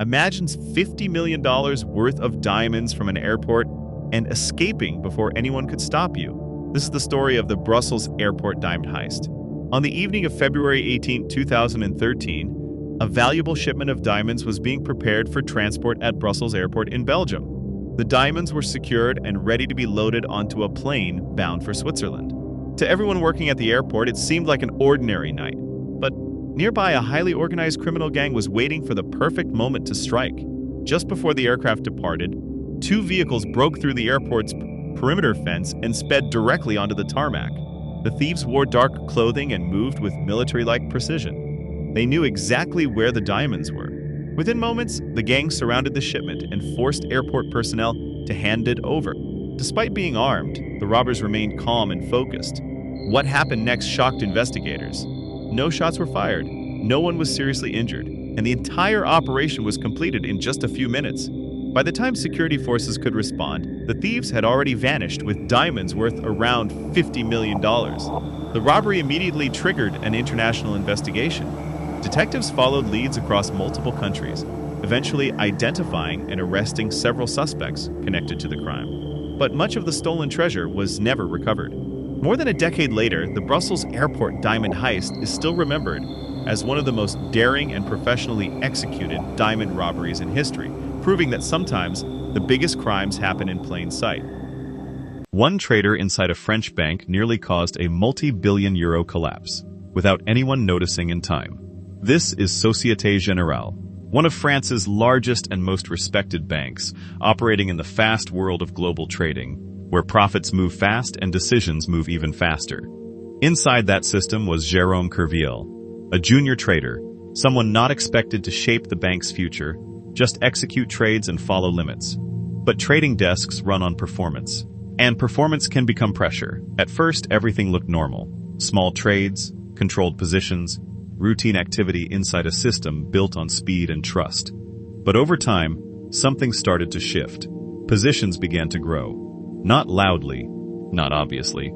imagines $50 million worth of diamonds from an airport and escaping before anyone could stop you. This is the story of the Brussels airport diamond heist. On the evening of February 18, 2013, a valuable shipment of diamonds was being prepared for transport at Brussels airport in Belgium. The diamonds were secured and ready to be loaded onto a plane bound for Switzerland. To everyone working at the airport, it seemed like an ordinary night. But nearby, a highly organized criminal gang was waiting for the perfect moment to strike. Just before the aircraft departed, two vehicles broke through the airport's perimeter fence and sped directly onto the tarmac. The thieves wore dark clothing and moved with military-like precision. They knew exactly where the diamonds were. Within moments, the gang surrounded the shipment and forced airport personnel to hand it over. Despite being armed, the robbers remained calm and focused. What happened next shocked investigators. No shots were fired, no one was seriously injured, and the entire operation was completed in just a few minutes. By the time security forces could respond, the thieves had already vanished with diamonds worth around $50 million. The robbery immediately triggered an international investigation. Detectives followed leads across multiple countries, eventually identifying and arresting several suspects connected to the crime. But much of the stolen treasure was never recovered. More than a decade later, the Brussels airport diamond heist is still remembered as one of the most daring and professionally executed diamond robberies in history, proving that sometimes the biggest crimes happen in plain sight. One trader inside a French bank nearly caused a multi-billion euro collapse, without anyone noticing in time. This is Société Générale, one of France's largest and most respected banks, operating in the fast world of global trading, where profits move fast and decisions move even faster. Inside that system was Jérôme Kerviel, a junior trader, someone not expected to shape the bank's future, just execute trades and follow limits. But trading desks run on performance, and performance can become pressure. At first, everything looked normal. Small trades, controlled positions, routine activity inside a system built on speed and trust. But over time, something started to shift. Positions began to grow. Not loudly, not obviously,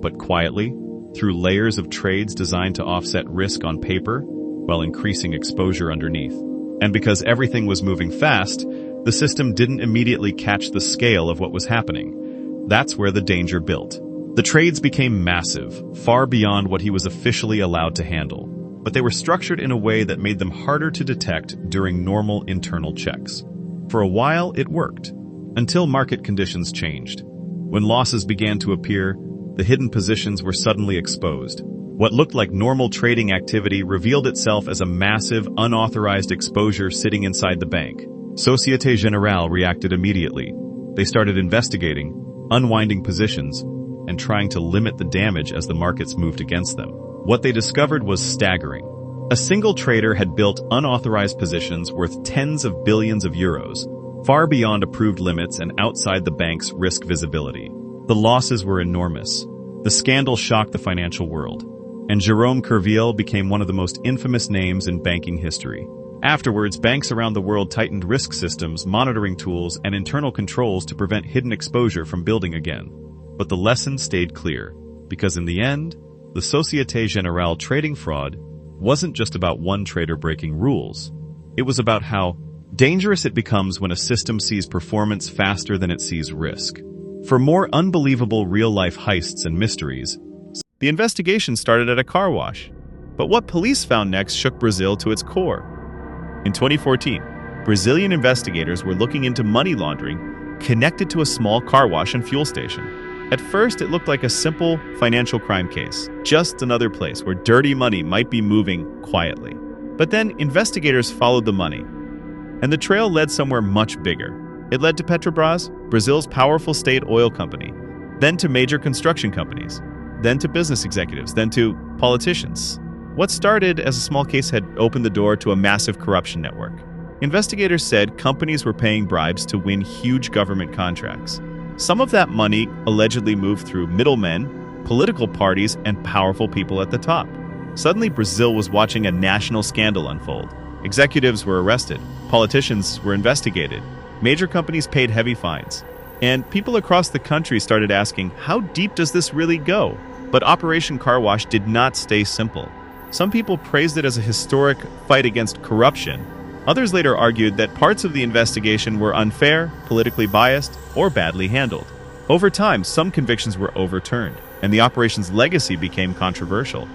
but quietly, through layers of trades designed to offset risk on paper while increasing exposure underneath. And because everything was moving fast, the system didn't immediately catch the scale of what was happening. That's where the danger built. The trades became massive, far beyond what he was officially allowed to handle. But they were structured in a way that made them harder to detect during normal internal checks. For a while, it worked, until market conditions changed. When losses began to appear, the hidden positions were suddenly exposed. What looked like normal trading activity revealed itself as a massive, unauthorized exposure sitting inside the bank. Société Générale reacted immediately. They started investigating, unwinding positions, and trying to limit the damage as the markets moved against them. What they discovered was staggering. A single trader had built unauthorized positions worth tens of billions of euros, far beyond approved limits and outside the bank's risk visibility. The losses were enormous. The scandal shocked the financial world, and Jérôme Kerviel became one of the most infamous names in banking history. Afterwards, banks around the world tightened risk systems, monitoring tools, and internal controls to prevent hidden exposure from building again. But the lesson stayed clear, because in the end, the Société Générale trading fraud wasn't just about one trader breaking rules. It was about how dangerous it becomes when a system sees performance faster than it sees risk. For more unbelievable real-life heists and mysteries, the investigation started at a car wash. But what police found next shook Brazil to its core. In 2014, Brazilian investigators were looking into money laundering connected to a small car wash and fuel station. At first, it looked like a simple financial crime case, just another place where dirty money might be moving quietly. But then investigators followed the money, and the trail led somewhere much bigger. It led to Petrobras, Brazil's powerful state oil company, then to major construction companies, then to business executives, then to politicians. What started as a small case had opened the door to a massive corruption network. Investigators said companies were paying bribes to win huge government contracts. Some of that money allegedly moved through middlemen, political parties, and powerful people at the top. Suddenly, Brazil was watching a national scandal unfold. Executives were arrested, politicians were investigated, major companies paid heavy fines, and people across the country started asking, how deep does this really go? But Operation Car Wash did not stay simple. Some people praised it as a historic fight against corruption, Others later argued that parts of the investigation were unfair, politically biased, or badly handled. Over time, some convictions were overturned, and the operation's legacy became controversial.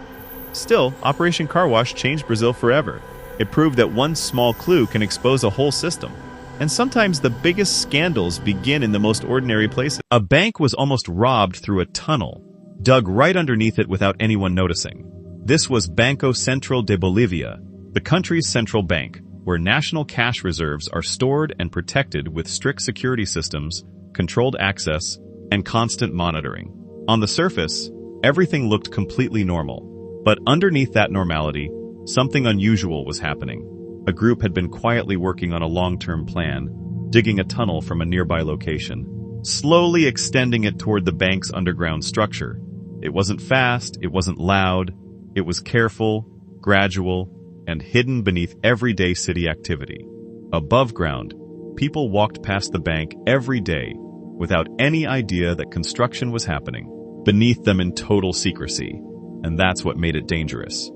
Still, Operation Car Wash changed Brazil forever. It proved that one small clue can expose a whole system. And sometimes the biggest scandals begin in the most ordinary places. A bank was almost robbed through a tunnel, dug right underneath it without anyone noticing. This was Banco Central de Bolivia, the country's central bank, where national cash reserves are stored and protected with strict security systems, controlled access, and constant monitoring. On the surface, everything looked completely normal. But underneath that normality, something unusual was happening. A group had been quietly working on a long-term plan, digging a tunnel from a nearby location, slowly extending it toward the bank's underground structure. It wasn't fast, it wasn't loud, it was careful, gradual, and hidden beneath everyday city activity. Above ground, people walked past the bank every day without any idea that construction was happening, beneath them in total secrecy, and that's what made it dangerous.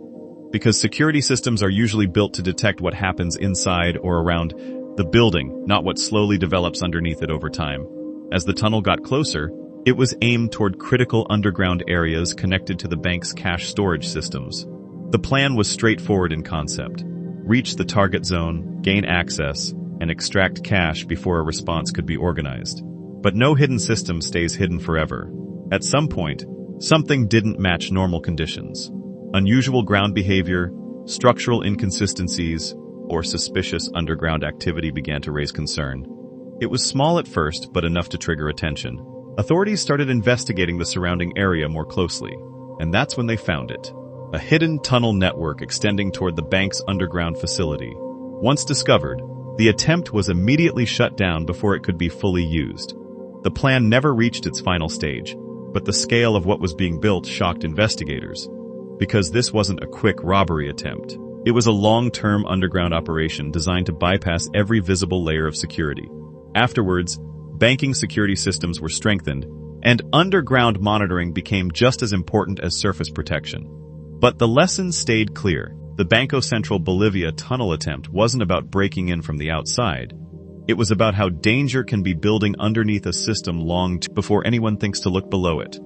Because security systems are usually built to detect what happens inside or around the building, not what slowly develops underneath it over time. As the tunnel got closer, it was aimed toward critical underground areas connected to the bank's cash storage systems. The plan was straightforward in concept. Reach the target zone, gain access, and extract cash before a response could be organized. But no hidden system stays hidden forever. At some point, something didn't match normal conditions. Unusual ground behavior, structural inconsistencies, or suspicious underground activity began to raise concern. It was small at first, but enough to trigger attention. Authorities started investigating the surrounding area more closely, and that's when they found it. A hidden tunnel network extending toward the bank's underground facility. Once discovered, the attempt was immediately shut down before it could be fully used. The plan never reached its final stage, but the scale of what was being built shocked investigators. Because this wasn't a quick robbery attempt. It was a long-term underground operation designed to bypass every visible layer of security. Afterwards, banking security systems were strengthened, and underground monitoring became just as important as surface protection. But the lesson stayed clear. The Banco Central Bolivia tunnel attempt wasn't about breaking in from the outside. It was about how danger can be building underneath a system long before anyone thinks to look below it.